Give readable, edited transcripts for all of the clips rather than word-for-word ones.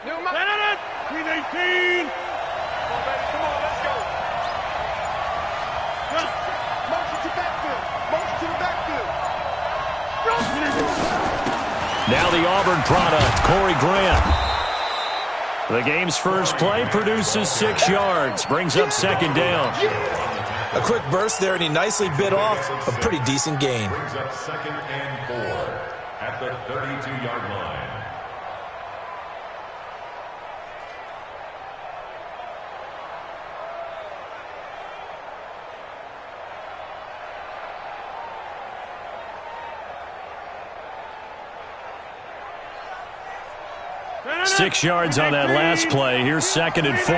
Queen 18. Come on, baby. Come on, let's go. Motion to backfield. Motion to the backfield. Now the Auburn product, Corey Grant. The game's first play produces 6 yards, brings up second down. A quick burst there, and he nicely bit off a pretty decent gain. Brings up 2nd and 4 at the 32-yard line. Six yards on that last play. Here's 2nd and 4.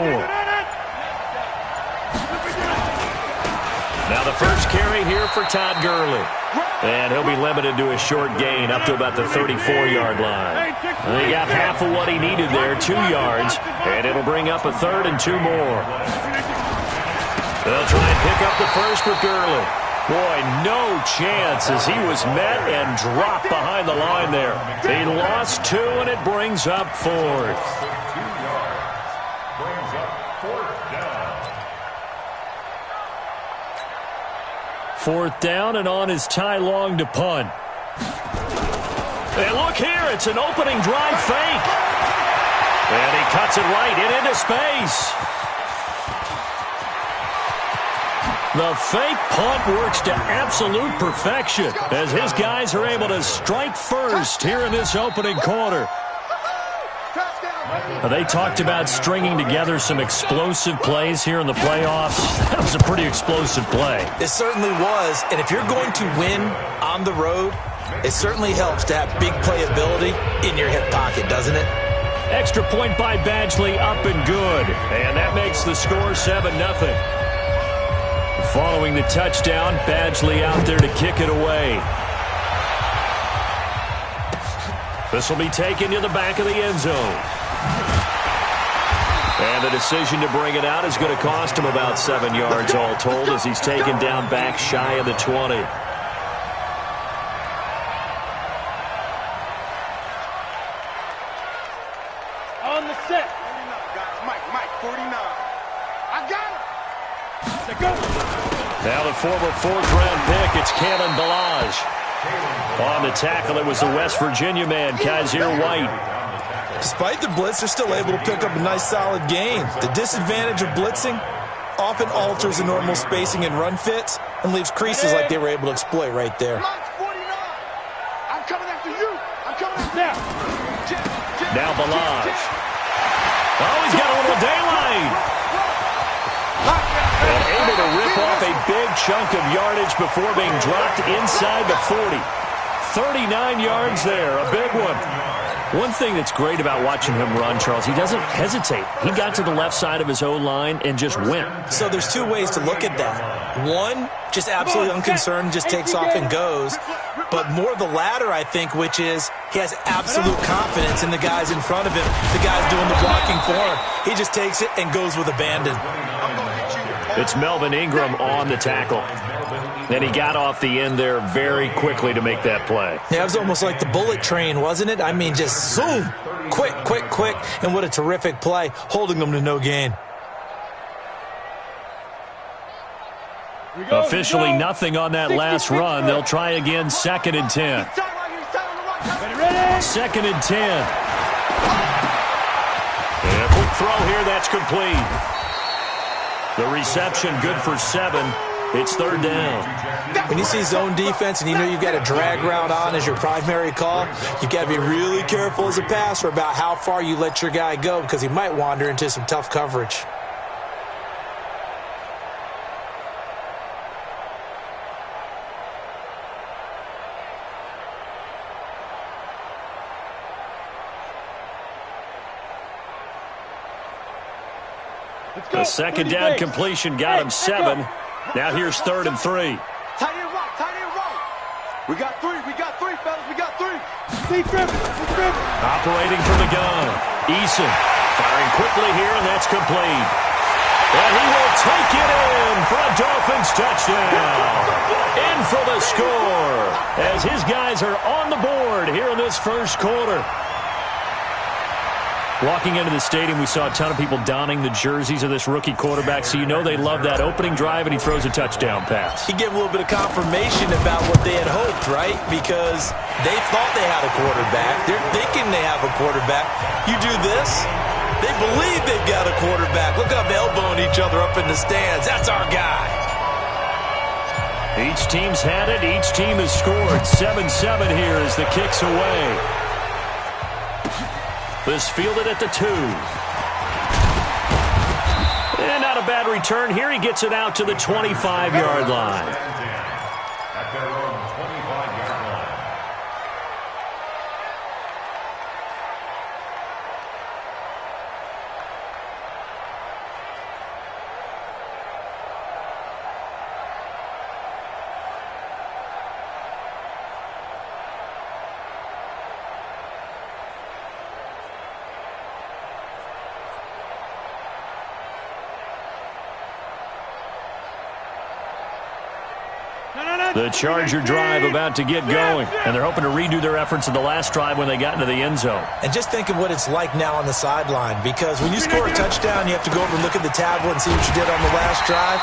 Now the first carry here for Todd Gurley. And he'll be limited to a short gain up to about the 34-yard line. He got half of what he needed there, 2 yards, and it'll bring up a 3rd and 2 more. They'll try and pick up the first with Gurley. Boy, no chance as he was met and dropped behind the line there. He lost 2, and it brings up 4th. 2 yards. Brings up 4th down. 4th down, and on is Ty Long to punt. And look here, it's an opening drive fake. And he cuts it right into space. The fake punt works to absolute perfection as his guys are able to strike first here in this opening quarter. They talked about stringing together some explosive plays here in the playoffs. That was a pretty explosive play. It certainly was, and if you're going to win on the road, it certainly helps to have big playability in your hip pocket, doesn't it? Extra point by Badgley, up and good. And that makes the score 7-0. Following the touchdown, Badgley out there to kick it away. This will be taken to the back of the end zone. And the decision to bring it out is going to cost him about 7 yards all told as he's taken down back shy of the 20. On the set. Mike, 49. I got it. Let's go. Now the former 4th-round pick, it's Kalen Ballage. On the tackle, it was the West Virginia man, Kaiser White. Despite the blitz, they're still able to pick up a nice solid gain. The disadvantage of blitzing often alters the normal spacing and run fits and leaves creases like they were able to exploit right there. Mike, 49. I'm coming after you. I'm coming after you. Now Ballage. Oh, he's got a little daylight. And able to rip off a big chunk of yardage before being dropped inside the 40. 39 yards there, a big one. One thing that's great about watching him run, Charles, he doesn't hesitate. He got to the left side of his O-line and just went. So there's 2 ways to look at that. One, just absolutely unconcerned, just takes off and goes. But more the latter, I think, which is he has absolute confidence in the guys in front of him, the guys doing the blocking for him. He just takes it and goes with abandon. It's Melvin Ingram on the tackle. And he got off the end there very quickly to make that play. Yeah, it was almost like the bullet train, wasn't it? I mean, just zoom, quick, and what a terrific play, holding them to no gain. Officially nothing on that last run. They'll try again, 2nd and 10. 2nd and 10. And a quick throw here, that's complete. The reception good for 7. It's 3rd down. When you see zone defense and you know you've got a drag route on as your primary call, you've got to be really careful as a passer about how far you let your guy go because he might wander into some tough coverage. The 2nd down completion got him 7. Now here's 3rd and 3. Tight end right. We got 3, fellas, we got 3. Steve Griffin. Operating from the gun. Eason firing quickly here, and that's complete. And he will take it in for a Dolphins touchdown. In for the score as his guys are on the board here in this first quarter. Walking into the stadium, we saw a ton of people donning the jerseys of this rookie quarterback, so you know they love that opening drive, and he throws a touchdown pass. He gave a little bit of confirmation about what they had hoped, right? Because they thought they had a quarterback. They're thinking they have a quarterback. You do this, they believe they've got a quarterback. Look up, elbowing each other up in the stands. That's our guy. Each team's had it. Each team has scored. 7-7 here as the kick's away. This fielded at the 2. And not a bad return here. He gets it out to the 25-yard line. At their own 25-yard line. The Charger drive about to get going, and they're hoping to redo their efforts in the last drive when they got into the end zone. And just think of what it's like now on the sideline, because when you score a touchdown, you have to go over and look at the tablet and see what you did on the last drive.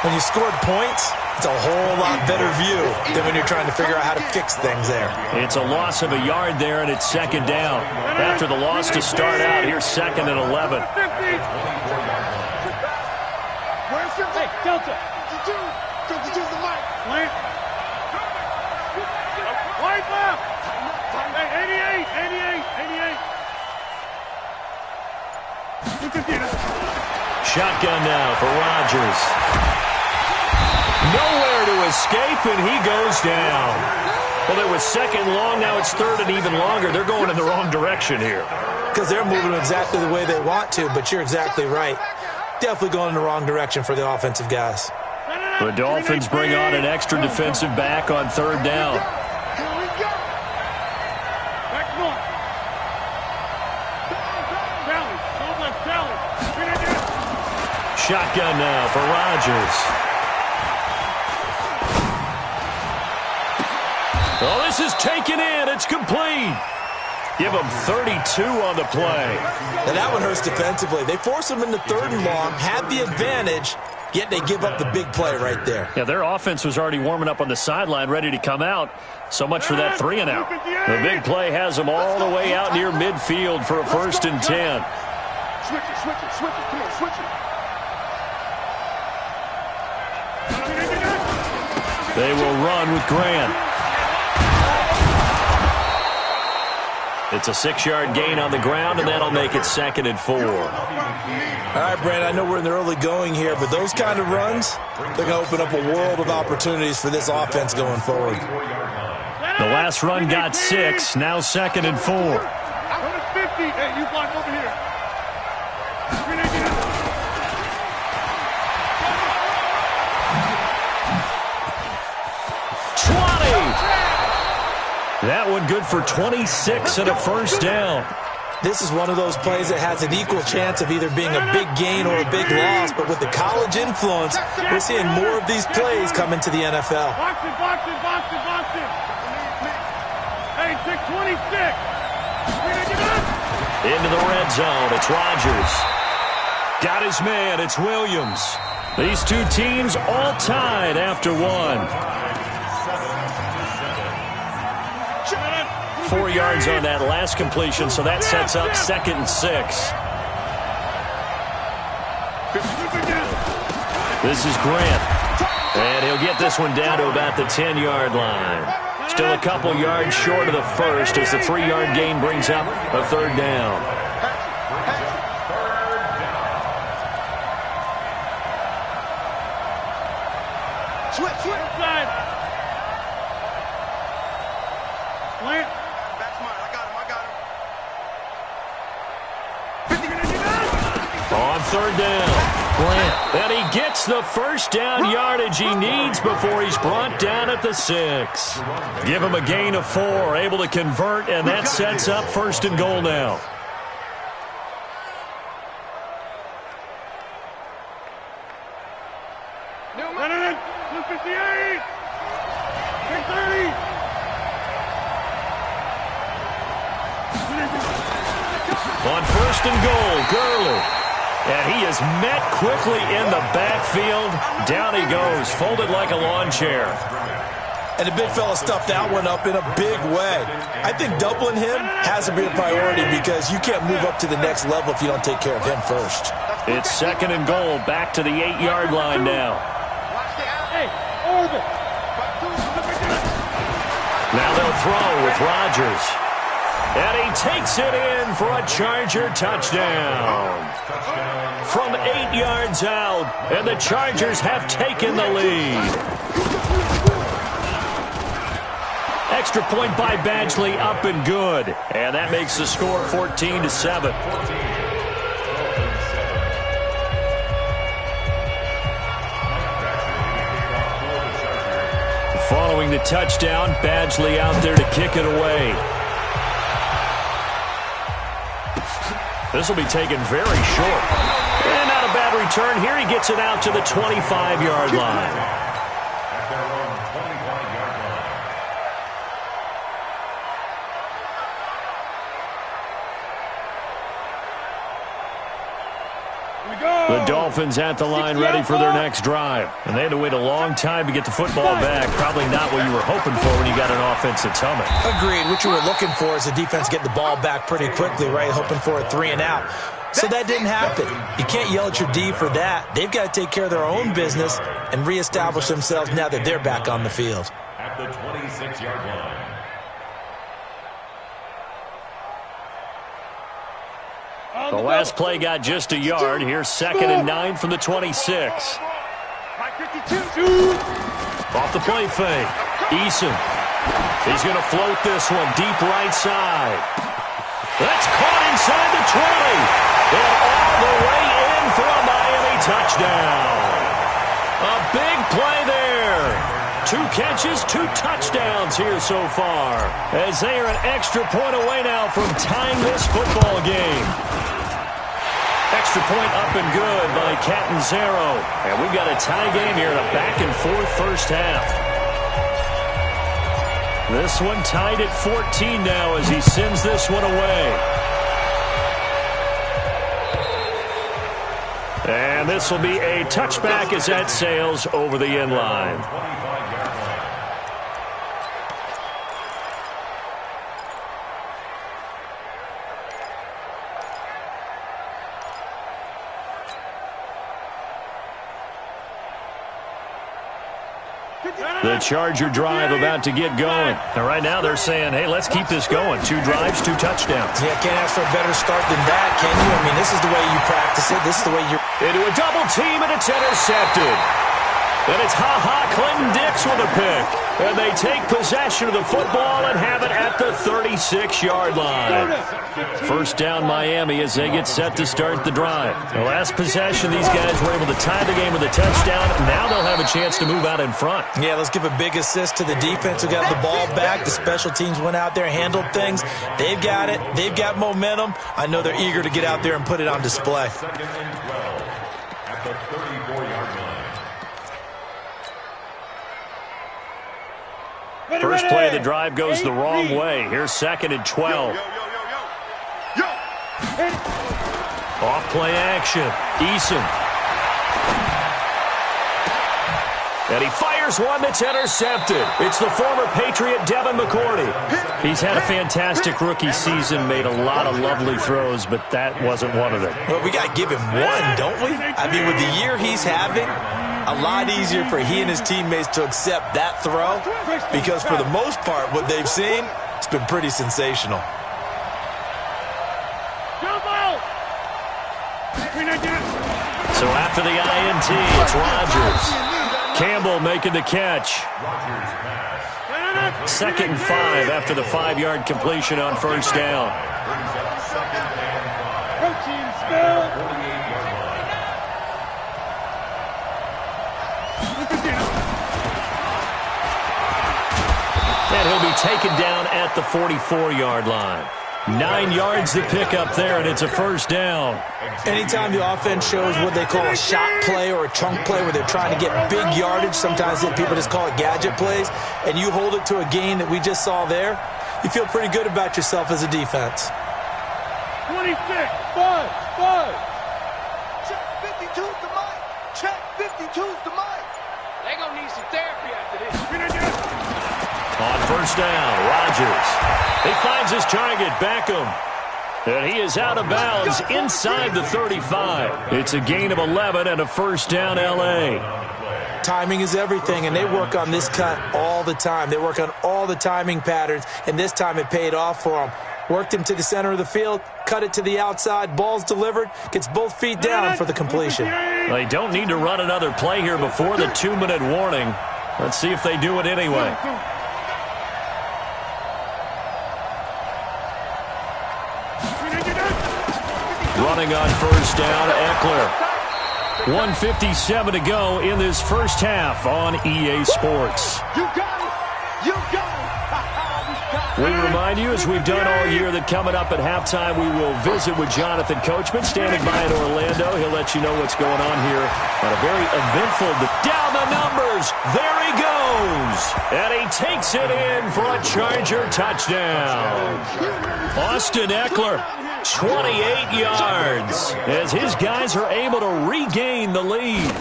When you scored points, it's a whole lot better view than when you're trying to figure out how to fix things there. It's a loss of a yard there, and it's second down. After the loss to start out, here's 2nd and 11. Where's your hey, Delta? 52's the mic. Plant. White left. Hey, 88. Shotgun now for Rodgers. Nowhere to escape, and he goes down. Well, it was 2nd long. Now it's 3rd and even longer. They're going in the wrong direction here. Because they're moving exactly the way they want to, but you're exactly right. Definitely going in the wrong direction for the offensive guys. The Dolphins bring on an extra defensive back on 3rd down. Shotgun now for Rodgers. Oh, this is taken in. It's complete. Give them 32 on the play. Now that one hurts defensively. They force them into 3rd and long, have the advantage, yet they give up the big play right there. Yeah, their offense was already warming up on the sideline, ready to come out. So much for that 3 and out. The big play has them all the way out near midfield for a 1st and 10. Switch it. Come on, switch it. They will run with Grant. It's a 6-yard gain on the ground, and that'll make it 2nd and 4. All right, Brandon, I know we're in the early going here, but those kind of runs, they're going to open up a world of opportunities for this offense going forward. The last run got 6, now 2nd and 4. 50. Hey, you block over here. 20. That one good for 26 and a 1st down. This is one of those plays that has an equal chance of either being a big gain or a big loss, but with the college influence, we're seeing more of these plays come into the NFL. Box it. Hey, 626. Into the red zone, it's Rodgers. Got his man, it's Williams. These two teams all tied after 1. 4 yards on that last completion, so that sets up 2nd and 6. This is Grant, and he'll get this one down to about the 10-yard line. Still a couple yards short of the first as the 3-yard gain brings up a 3rd down. Switch. Side. Plant. On 3rd down, Grant. And he gets the 1st down yardage he needs before he's brought down at the 6. Give him a gain of 4, able to convert, and that sets up 1st and goal now. Lennon, 258. 630. On first and goal, Gurley. And he is met quickly in the backfield. Down he goes, folded like a lawn chair. And the big fella stuffed that one up in a big way. I think doubling him has to be a priority because you can't move up to the next level if you don't take care of him first. It's second and goal, back to the 8-yard line now. Now they'll throw with Rodgers. And he takes it in for a Charger touchdown. From 8 yards out, and the Chargers have taken the lead. Extra point by Badgley, up and good. And that makes the score 14-7. Following the touchdown, Badgley out there to kick it away. This will be taken very short. And not a bad return. Here he gets it out to the 25-yard line. The Dolphins at the line ready for their next drive. And they had to wait a long time to get the football back. Probably not what you were hoping for when you got an offense that's humming. Agreed. What you were looking for is the defense getting the ball back pretty quickly, right? Hoping for a 3-and-out. So that didn't happen. You can't yell at your D for that. They've got to take care of their own business and reestablish themselves now that they're back on the field. At the 26-yard line. The last play got just a yard. Here's second and 9 from the 26. Off the play fake. Eason. He's going to float this one deep right side. That's caught inside the 20. And all the way in for a Miami touchdown. A big play there. 2 catches, 2 touchdowns here so far. As they are an extra point away now from tying this football game. Extra point up and good by Catanzaro. And we've got a tie game here in a back-and-forth first half. This one tied at 14 now as he sends this one away. And this will be a touchback as that sails over the end line. The Charger drive about to get going. And right now they're saying, hey, let's keep this going. 2 drives, 2 touchdowns. Yeah, can't ask for a better start than that, can you? I mean, this is the way you practice it. This is the way you... Into a double team, and it's intercepted. And it's Clinton Dix with a pick. And they take possession of the football and have it at the 36-yard line. First down Miami as they get set to start the drive. The last possession, these guys were able to tie the game with a touchdown. Now they'll have a chance to move out in front. Yeah, let's give a big assist to the defense who got the ball back. The special teams went out there, handled things. They've got it. They've got momentum. I know they're eager to get out there and put it on display. Second and 12 at the 34-yard line. First play of the drive goes the wrong way. Here's second and 12. Off play action. Eason. And he fires one that's intercepted. It's the former Patriot Devin McCourty. He's had a fantastic rookie season, made a lot of lovely throws, but that wasn't one of them. Well, we got to give him one, don't we? I mean, with the year he's having, a lot easier for he and his teammates to accept that throw because for the most part, what they've seen, it's been pretty sensational. So after the INT, it's Rodgers. Campbell making the catch. Second and 5 after the 5-yard completion on first down. And he'll be taken down at the 44-yard line. 9 yards to pick up there, and it's a first down. Anytime the offense shows what they call a shot play or a chunk play where they're trying to get big yardage, sometimes people just call it gadget plays, and you hold it to a gain that we just saw there, you feel pretty good about yourself as a defense. 26. 5. Check 52's the mic. Check 52's the mic. They're going to need some therapy after this. On first down, Rodgers. He finds his target, Beckham. And he is out of bounds inside the 35. It's a gain of 11 and a first down, L.A. Timing is everything, and they work on this cut all the time. They work on all the timing patterns, and this time it paid off for them. Worked him to the center of the field, cut it to the outside, ball's delivered, gets both feet down for the completion. They don't need to run another play here before the 2-minute warning. Let's see if they do it anyway. Running on first down, Eckler. 1:57 to go in this first half on EA Sports. You got it. You got it. We remind you, as we've done all year, that coming up at halftime, we will visit with Jonathan Coachman, standing by in Orlando. He'll let you know what's going on here on a very eventful down the numbers. There he goes. And he takes it in for a Charger touchdown. Austin Eckler, 28 yards, as his guys are able to regain the lead.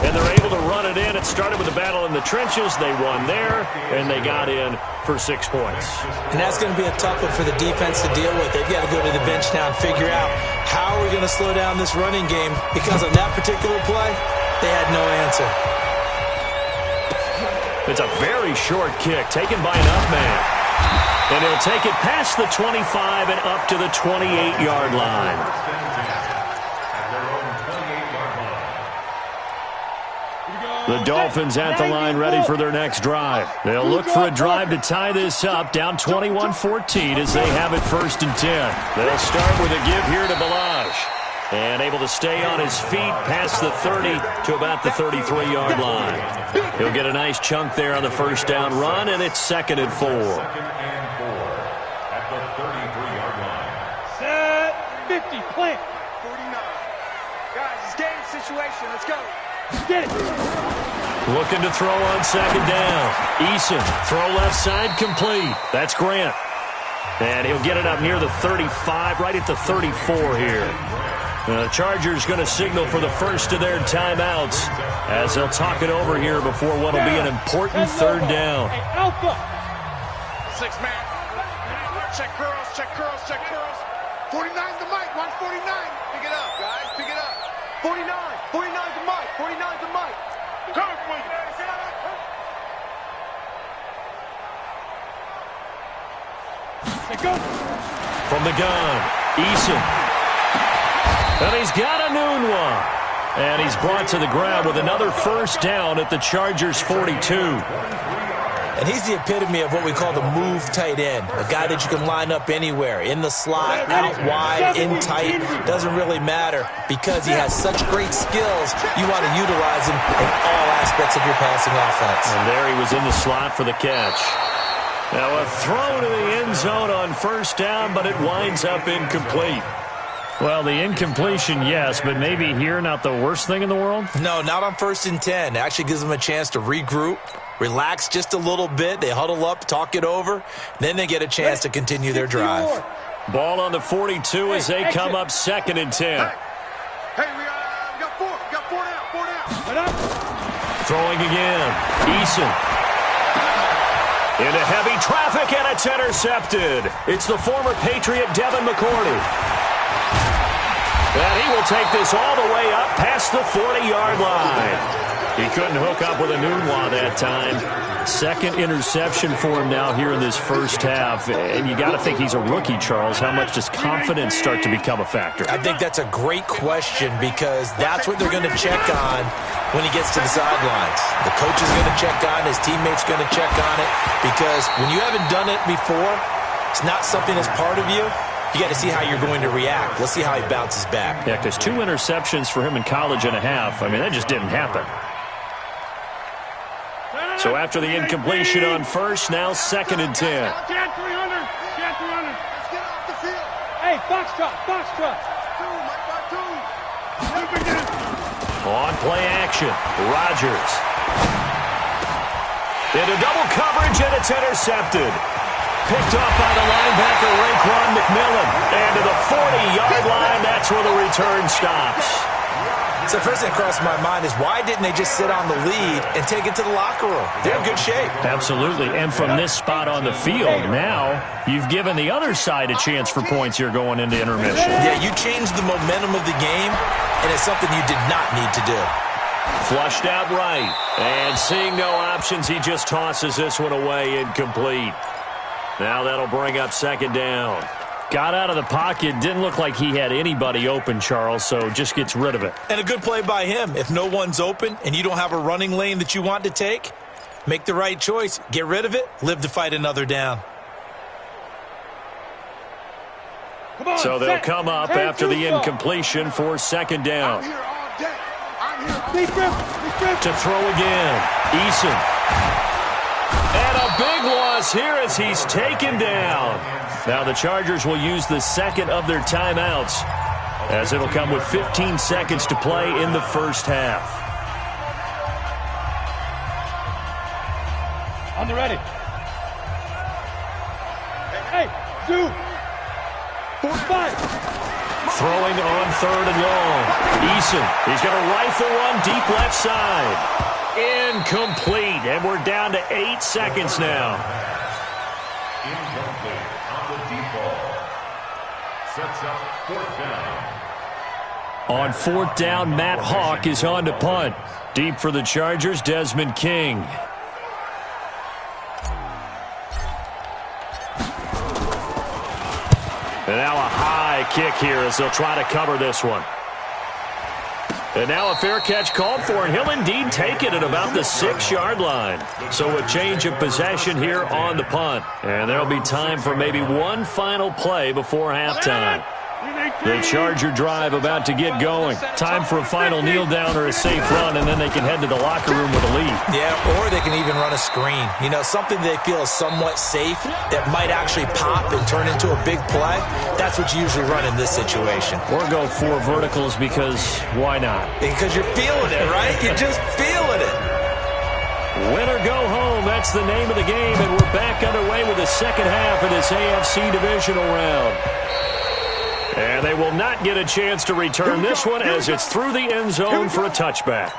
And they're able to run it in. It started with a battle in the trenches. They won there, and they got in for 6 points. And that's going to be a tough one for the defense to deal with. They've got to go to the bench now and figure out how are we going to slow down this running game, because on that particular play, they had no answer. It's a very short kick taken by enough man. And he'll take it past the 25 and up to the 28-yard line. The Dolphins at the line ready for their next drive. They'll look for a drive to tie this up, down 21-14 as they have it 1st and 10. They'll start with a give here to Balazs. And able to stay on his feet past the 30 to about the 33-yard line. He'll get a nice chunk there on the first down run, and it's 2nd and 4. At the 33-yard line. Set. 50. Plant. 49. Guys, it's game situation. Let's go. Get it. Looking to throw on 2nd down. Eason, throw left side, complete. That's Grant. And he'll get it up near the 35, right at the 34 here. The Chargers going to signal for the first of their timeouts as they'll talk it over here before what will be an important 3rd down. Hey, Alpha. 6 man. Check curls, check curls, check curls. 49's the mic. Watch 49. Pick it up, guys. Pick it up. 49. 49's the mic. 49's the mic. Come for you. From the gun, Eason. And he's got a noon one. And he's brought to the ground with another first down at the Chargers' 42. And he's the epitome of what we call the move tight end, a guy that you can line up anywhere, in the slot, out wide, in tight, doesn't really matter, because he has such great skills, you want to utilize him in all aspects of your passing offense. And there he was in the slot for the catch. Now a throw to the end zone on first down, but it winds up incomplete. Well, the incompletion, yes, but maybe here not the worst thing in the world? No, not on 1st and 10. It actually gives them a chance to regroup, relax just a little bit. They huddle up, talk it over, then they get a chance to continue their drive. Ball on the 42 as they come up 2nd and 10. Hey, we got 4. We got 4 down. 4 down. Throwing again. Eason. Into heavy traffic, and it's intercepted. It's the former Patriot Devin McCourty. And he will take this all the way up past the 40-yard line. He couldn't hook up with a Nunwa that time. 2nd interception for him now here in this first half. And you got to think he's a rookie, Charles. How much does confidence start to become a factor? I think that's a great question, because that's what they're going to check on when he gets to the sidelines. The coach is going to check on it. His teammates going to check on it, because when you haven't done it before, it's not something that's part of you. You got to see how you're going to react. We'll see how he bounces back. Yeah, because 2 interceptions for him in college and a half. I mean, that just didn't happen. So after the incompletion on first, now 2nd and 10. Jan 300. Jan 300. Let's get off the field. Hey, box truck. Box truck. 2, Mike, 2. On play action, Rodgers. Into double coverage, and it's intercepted. Picked off by the linebacker, Raekwon McMillan. And to the that's where the return stops. So first thing that crossed my mind is why didn't they just sit on the lead and take it to the locker room? They're in good shape. Absolutely. And from this spot on the field, now you've given the other side a chance for points here going into intermission. Yeah, you changed the momentum of the game, and it's something you did not need to do. Flushed out right. And seeing no options, he just tosses this one away incomplete. Now that'll bring up second down. Got out of the pocket. Didn't look like he had anybody open, Charles, so just gets rid of it. And a good play by him. If no one's open and you don't have a running lane that you want to take, make the right choice. Get rid of it. Live to fight another down. So they'll come up after the incompletion for second down. To throw again. Eason. And a big loss here as he's taken down. Now the Chargers will use the second of their timeouts as it'll come with 15 seconds to play in the first half. On the ready. Hey, 2, 4-5. Throwing on third and long. Eason, he's got a rifle one deep left side. Incomplete, and we're down to 8 seconds now. Incomplete on the deep ball. Sets up fourth down. On fourth down, Matt Hawk is on to punt. Deep for the Chargers, Desmond King. And now a high kick here as they'll try to cover this one. And now a fair catch called for, and he'll indeed take it at about the 6-yard line. So a change of possession here on the punt. And there'll be time for maybe one final play before halftime. The Charger drive about to get going. Time for a final kneel down or a safe run, and then they can head to the locker room with a lead. Yeah, or they can even run a screen. You know, something they feel is somewhat safe that might actually pop and turn into a big play. That's what you usually run in this situation. Or go 4 verticals because why not? Because you're feeling it, right? You're just feeling it. Win or go home, that's the name of the game, and we're back underway with the second half of this AFC divisional round. And they will not get a chance to return this one as it's through the end zone for a touchback.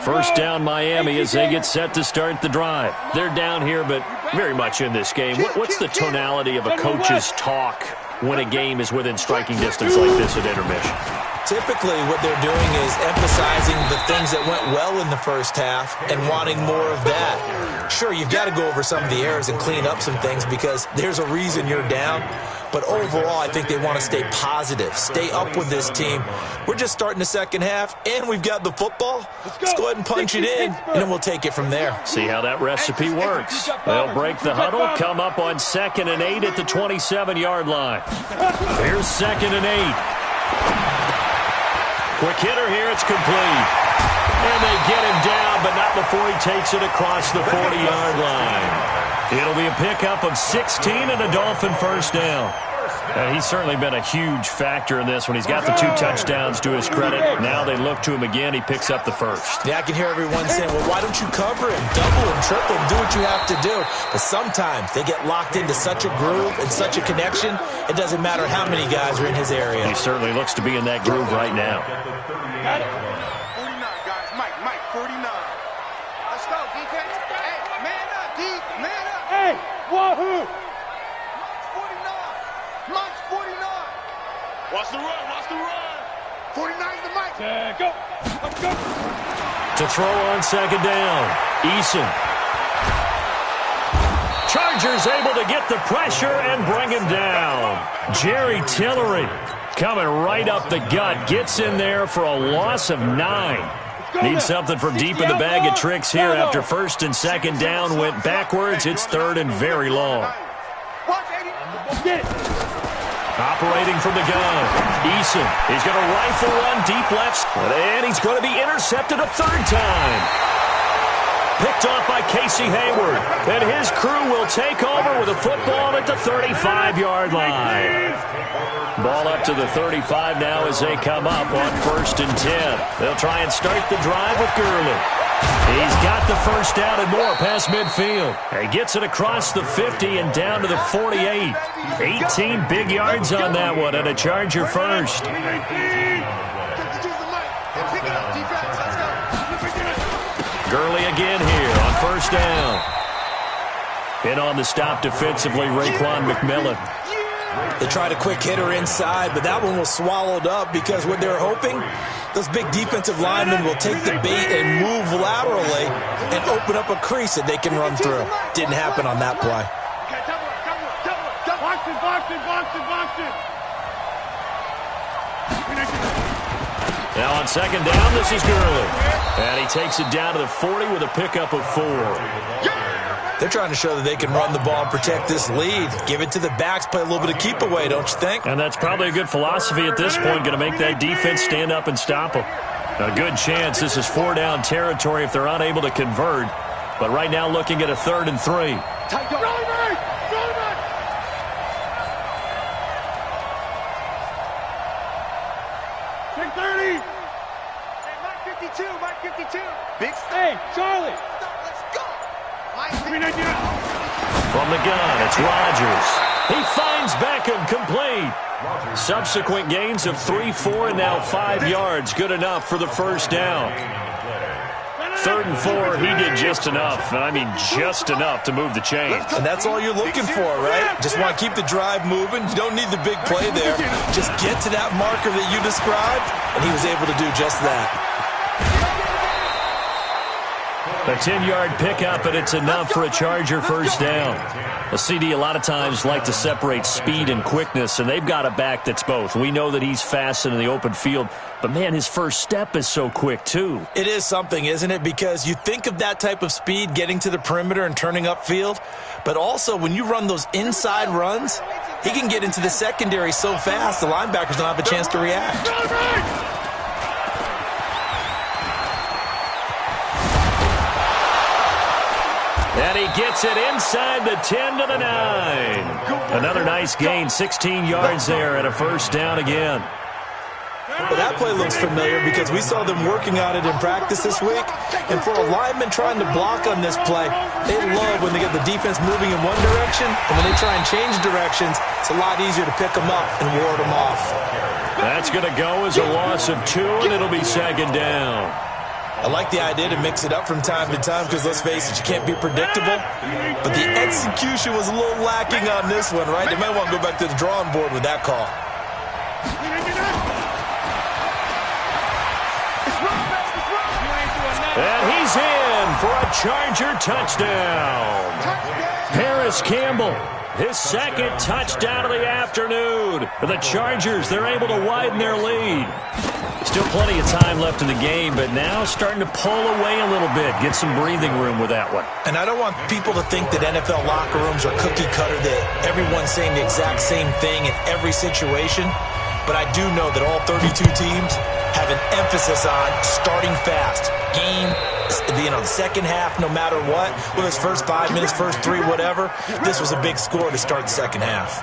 First down Miami as they get set to start the drive. They're down here, but very much in this game. What's the tonality of a coach's talk when a game is within striking distance like this at intermission? Typically, what they're doing is emphasizing the things that went well in the first half and wanting more of that. Sure, you've got to go over some of the errors and clean up some things because there's a reason you're down. But overall, I think they want to stay positive, stay up with this team. We're just starting the second half, and we've got the football. Let's go ahead and punch it in, and then we'll take it from there. See how that recipe works. They'll break the huddle, come up on 2nd and 8 at the 27-yard line. Here's 2nd and 8. Quick hitter here, it's complete. And they get him down, but not before he takes it across the 40-yard line. It'll be a pickup of 16 and a Dolphin first down. He's certainly been a huge factor in this when he's got the 2 touchdowns to his credit. Now they look to him again. He picks up the first. Yeah, I can hear everyone saying, well, why don't you cover him, double him, triple him, do what you have to do. But sometimes they get locked into such a groove and such a connection, it doesn't matter how many guys are in his area. He certainly looks to be in that groove right now. Got it. 49, guys. Mike, 49. Let's go, defense. Hey, man up, D. Man up. Hey, wahoo. Mike's 49. Watch the run. 49's the Mike. Go. Let's go. To throw on second down. Eason. Chargers able to get the pressure and bring him down. Jerry Tillery coming right up the gut. Gets in there for a loss of 9. Needs something from deep in the bag of tricks here after 1st and 2nd down. Went backwards. It's 3rd and very long. Operating from the gun. Eason. He's got a rifle run deep left. And he's going to be intercepted a 3rd time. Picked off by Casey Hayward. And his crew will take over with a football at the 35-yard line. Ball up to the 35 now as they come up on 1st and 10. They'll try and start the drive with Gurley. He's got the first down and more past midfield. He gets it across the 50 and down to the 48. 18 big yards on that one and a Charger first. Gurley again here on first down. In on the stop defensively, Raekwon McMillan. They tried a quick hitter inside, but that one was swallowed up because what they're hoping, those big defensive linemen will take the bait and move laterally and open up a crease that they can run through. Didn't happen on that play. Now on second down, this is Gurley. And he takes it down to the 40 with a pickup of 4. They're trying to show that they can run the ball and protect this lead. Give it to the backs, play a little bit of keep away, don't you think? And that's probably a good philosophy at this point, going to make that defense stand up and stop them. A good chance this is 4-down territory if they're unable to convert. But right now looking at a 3rd and 3. Take 30. Hey, Mike 52, Mike 52. Big stay, Charlie. Let's go. From the gun, it's Rodgers. He finds Beckham complete. Subsequent gains of 3, 4, and now 5 yards. Good enough for the first down. 3rd and 4, he did just enough. And I mean just enough to move the chains. And that's all you're looking for, right? Just want to keep the drive moving. You don't need the big play there. Just get to that marker that you described, and he was able to do just that. A 10-yard pickup, and it's enough for a Charger first down. A CD a lot of times like to separate speed and quickness, and they've got a back that's both. We know that he's fast in the open field, but, man, his first step is so quick, too. It is something, isn't it? Because you think of that type of speed getting to the perimeter and turning upfield, but also when you run those inside runs, he can get into the secondary so fast the linebackers don't have a chance to react. And he gets it inside the 10 to the 9. Another nice gain, 16 yards there and a first down again. Well, that play looks familiar because we saw them working on it in practice this week. And for a lineman trying to block on this play, they love when they get the defense moving in one direction, and when they try and change directions, it's a lot easier to pick them up and ward them off. That's going to go as a loss of 2, and it'll be second down. I like the idea to mix it up from time to time because, let's face it, you can't be predictable. But the execution was a little lacking on this one, right? They might want to go back to the drawing board with that call. And he's in for a Charger touchdown. Paris Campbell, his second touchdown of the afternoon. For the Chargers, they're able to widen their lead. Still plenty of time left in the game, but now starting to pull away a little bit. Get some breathing room with that one. And I don't want people to think that NFL locker rooms are cookie cutter, that everyone's saying the exact same thing in every situation. But I do know that all 32 teams have an emphasis on starting fast. Game, the second half, no matter what. Whether it's first 5 minutes, first 3, whatever. This was a big score to start the second half.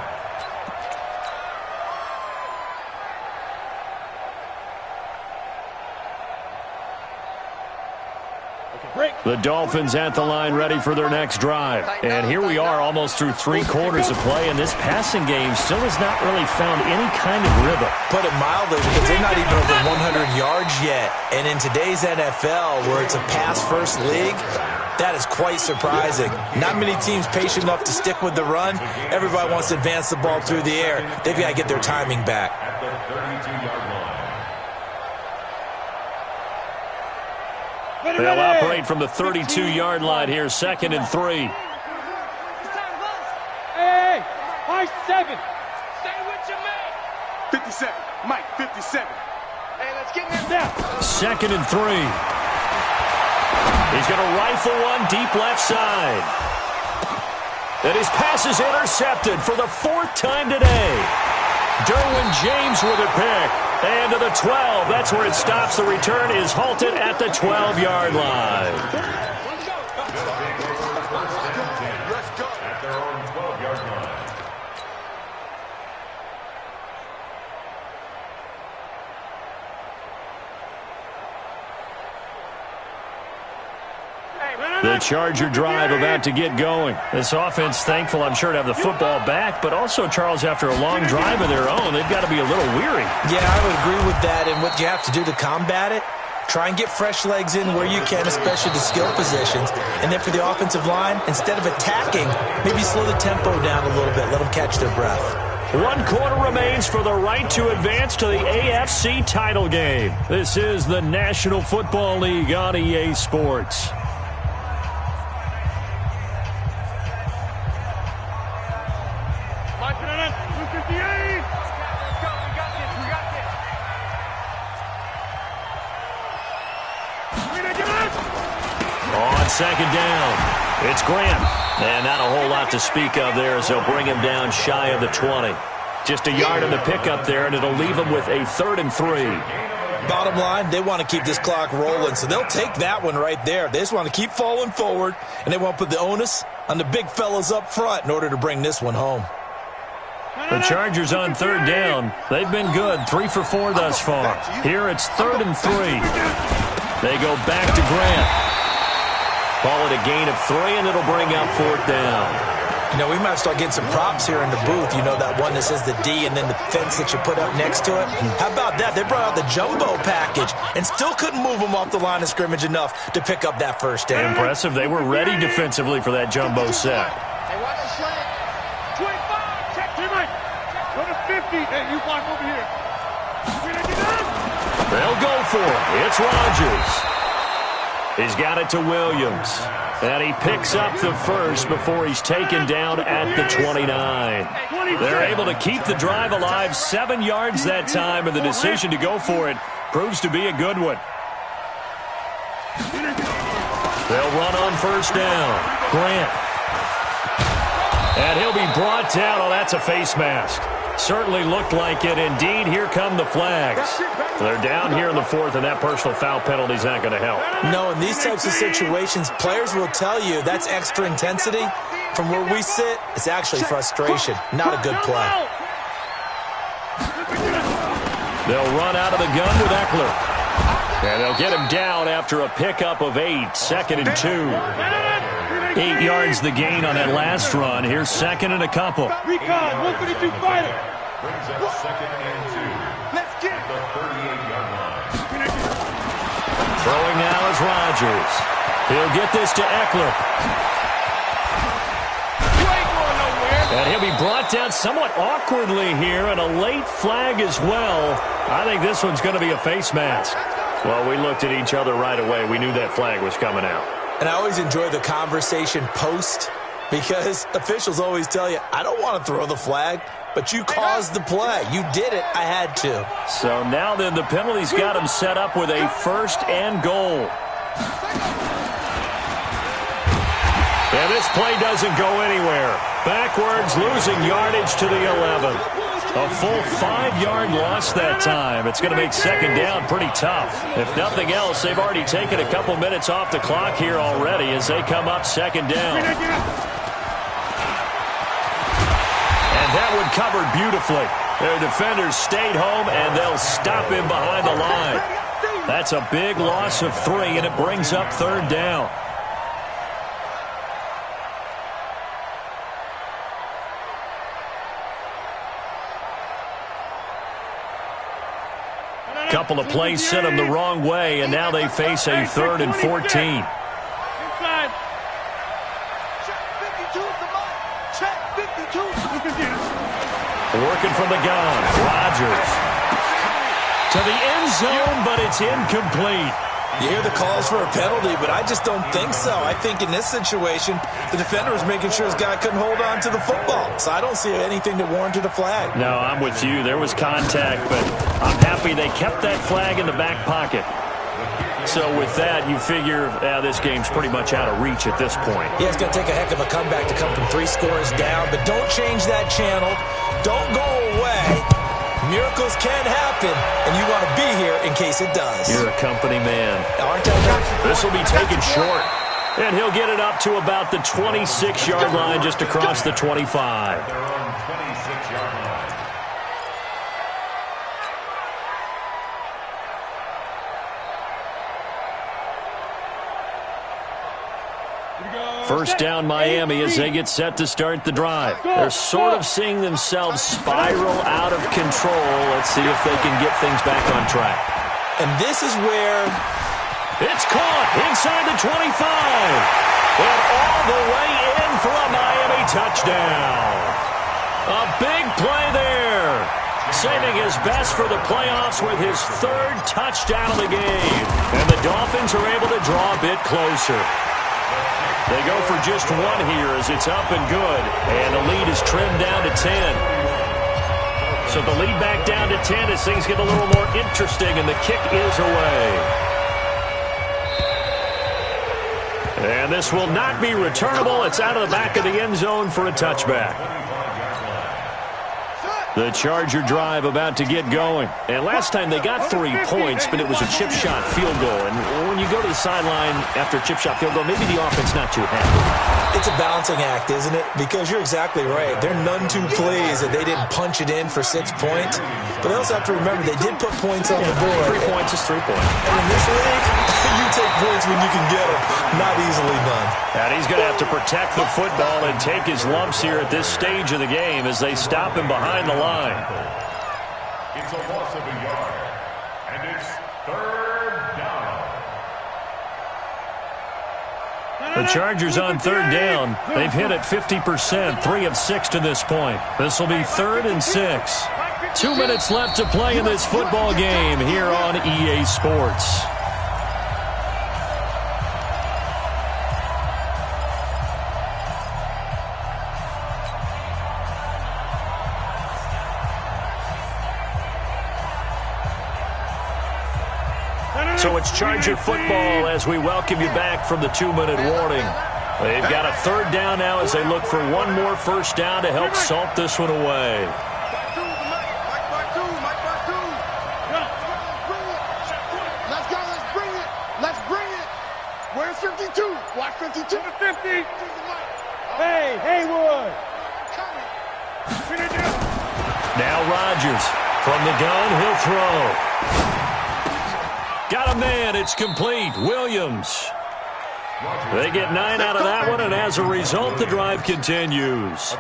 The Dolphins at the line ready for their next drive. And here we are almost through 3 quarters of play, and this passing game still has not really found any kind of rhythm. Put it mildly, because they're not even over 100 yards yet. And in today's NFL, where it's a pass-first league, that is quite surprising. Not many teams patient enough to stick with the run. Everybody wants to advance the ball through the air. They've got to get their timing back. At the 32-yard line. They'll operate from the 32-yard line here, 2nd and 3. Hey, Mike 7. Say what you mean. 57. Mike, 57. Hey, let's get him down. 2nd and 3. He's going to rifle one deep left side. And his pass is intercepted for the 4th time today. Derwin James with a pick. And to the 12. That's where it stops. The return is halted at the 12-yard line. At their own 12-yard line. The Charger drive about to get going. This offense, thankful, I'm sure, to have the football back, but also, Charles, after a long drive of their own, they've got to be a little weary. Yeah, I would agree with that, and what you have to do to combat it, try and get fresh legs in where you can, especially the skill positions. And then for the offensive line, instead of attacking, maybe slow the tempo down a little bit, let them catch their breath. 1 quarter remains for the right to advance to the AFC title game. This is the National Football League on EA Sports. On second down, it's Grant. And not a whole lot to speak of there as they'll bring him down shy of the 20. Just a yard in the pickup there, and it'll leave him with a 3rd and 3. Bottom line, they want to keep this clock rolling, so they'll take that one right there. They just want to keep falling forward, and they want to put the onus on the big fellas up front in order to bring this one home. The Chargers on 3rd down. They've been good, 3 for 4 thus far. Here it's 3rd and 3. They go back to Grant. Call it a gain of 3, and it'll bring up 4th down. You know, we might start getting some props here in the booth. You know, that one that says the D and then the fence that you put up next to it. How about that? They brought out the jumbo package and still couldn't move them off the line of scrimmage enough to pick up that 1st down. Impressive. They were ready defensively for that jumbo set. Hey, watch the slant. 25. Check, teammate. Go to 50. Hey, you block over here. They'll go for it. It's Rodgers. He's got it to Williams. And he picks up the 1st before he's taken down at the 29. They're able to keep the drive alive, 7 yards that time, and the decision to go for it proves to be a good one. They'll run on 1st down. Grant. And he'll be brought down. Oh, that's a face mask. Certainly looked like it. Indeed, here come the flags. They're down here in the 4th, and that personal foul penalty is not going to help. No, in these types of situations, players will tell you that's extra intensity. From where we sit, it's actually frustration. Not a good play. They'll run out of the gun with Eckler. And they'll get him down after a pickup of 8, 2nd and 2. 8 yards the gain on that last run. Here's 2nd and a couple. Recon, 132 fighter. Brings up 2nd and 2. Let's get it. The 38-yard line. Throwing now is Rodgers. He'll get this to Eckler. You ain't going nowhere. And he'll be brought down somewhat awkwardly here, and a late flag as well. I think this one's going to be a face mask. Well, we looked at each other right away. We knew that flag was coming out. And I always enjoy the conversation post because officials always tell you, I don't want to throw the flag, but you caused the play. You did it. I had to. So now then the penalty's got him set up with a 1st and goal. And this play doesn't go anywhere. Backwards, losing yardage to the 11. A full 5-yard loss that time. It's going to make 2nd down pretty tough. If nothing else, they've already taken a couple minutes off the clock here already as they come up 2nd down. And that one covered beautifully. Their defenders stayed home, and they'll stop him behind the line. That's a big loss of 3, and it brings up 3rd down. Couple of plays sent them the wrong way, and now they face a 3rd and 14. Inside. Check 52 is the mark. Check 52. Working from the gun. Rodgers to the end zone, but it's incomplete. You hear the calls for a penalty, but I just don't think so. I think in this situation, the defender was making sure his guy couldn't hold on to the football. So I don't see anything that warranted a flag. No, I'm with you. There was contact, but I'm happy they kept that flag in the back pocket. So with that, you figure this game's pretty much out of reach at this point. Yeah, it's going to take a heck of a comeback to come from 3 scores down, but don't change that channel. Don't go away. Miracles can happen, and you want to be here in case it does. You're a company man. Aren't I? This will be taken short. And he'll get it up to about the 26-yard line, just across the 25. They're on 26-yard line. First down Miami as they get set to start the drive. They're sort of seeing themselves spiral out of control. Let's see if they can get things back on track. And this is where it's caught inside the 25. And all the way in for a Miami touchdown. A big play there. Saving his best for the playoffs with his third touchdown of the game. And the Dolphins are able to draw a bit closer. They go for just one here as it's up and good. And the lead is trimmed down to 10. So the lead back down to 10 as things get a little more interesting, and the kick is away. And this will not be returnable. It's out of the back of the end zone for a touchback. The Charger drive about to get going. And last time they got 3 points, but it was a chip shot field goal. And when you go to the sideline after a chip shot field goal, maybe the offense not too happy. It's a balancing act, isn't it? Because you're exactly right. They're none too pleased that they didn't punch it in for 6 points. But they also have to remember they did put points on the board. 3 points is 3 points. And in this league, you take points when you can get them. Not easily done. And he's going to have to protect the football and take his lumps here at this stage of the game as they stop him behind the line. It's a loss of a yard, and it's third down. The Chargers on third down. They've hit it 50%, 3 of 6 to this point. This will be 3rd and 6. 2 minutes left to play in this football game here on EA Sports. So it's Charger football as we welcome you back from the 2-minute warning. They've got a third down now as they look for one more first down to help salt this one away. Let's go, let's bring it. Let's bring it. Where's 52? Watch 52 to 50. Hey, Haywood. Now Rodgers from the gun, he'll throw. Got a man, it's complete. Williams. They get 9 out of that one, and as a result, the drive continues.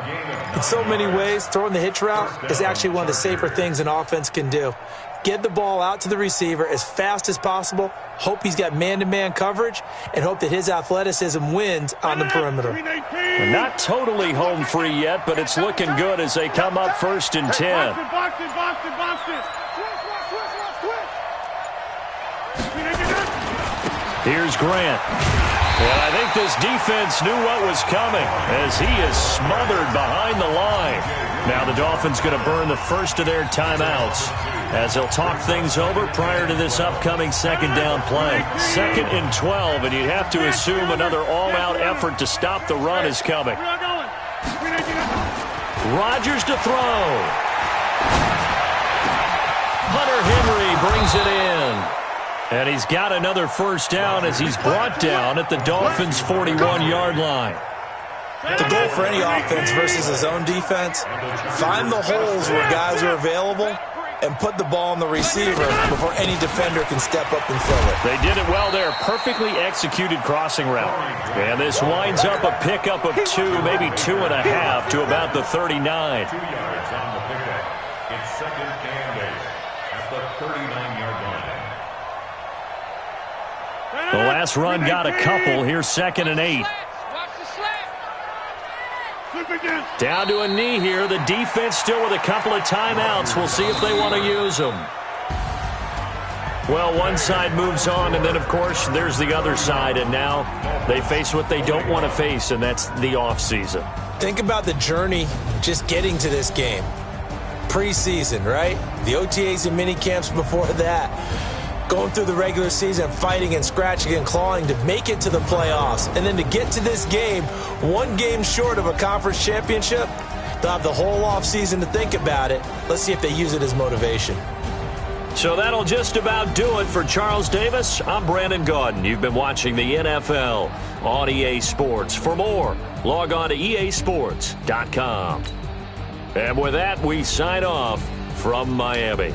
In so many ways, throwing the hitch route is actually one of the safer things an offense can do. Get the ball out to the receiver as fast as possible, hope he's got man-to-man coverage, and hope that his athleticism wins on the perimeter. Not totally home free yet, but it's looking good as they come up 1st and 10. Here's Grant. And I think this defense knew what was coming as he is smothered behind the line. Now the Dolphins going to burn the first of their timeouts as they'll talk things over prior to this upcoming second down play. 2nd and 12, and you'd have to assume another all-out effort to stop the run is coming. Rodgers to throw. Hunter Henry brings it in. And he's got another first down as he's brought down at the Dolphins' 41-yard line. The goal for any offense versus his own defense, find the holes where guys are available and put the ball on the receiver before any defender can step up and fill it. They did it well there. Perfectly executed crossing route. And this winds up a pickup of 2, maybe 2.5 to about the 39. 2 yards on the pickup. It's 2nd and 8 at the 39-yard line. The last run got a couple. Here's 2nd and 8. Down to a knee here. The defense still with a couple of timeouts. We'll see if they want to use them. Well, one side moves on, and then, of course, there's the other side, and now they face what they don't want to face, and that's the offseason. Think about the journey just getting to this game. Preseason, right? The OTAs and mini camps before that. Going through the regular season, fighting and scratching and clawing to make it to the playoffs. And then to get to this game, 1 game short of a conference championship, they'll have the whole offseason to think about it. Let's see if they use it as motivation. So that'll just about do it for Charles Davis. I'm Brandon Gaudin. You've been watching the NFL on EA Sports. For more, log on to easports.com. And with that, we sign off from Miami.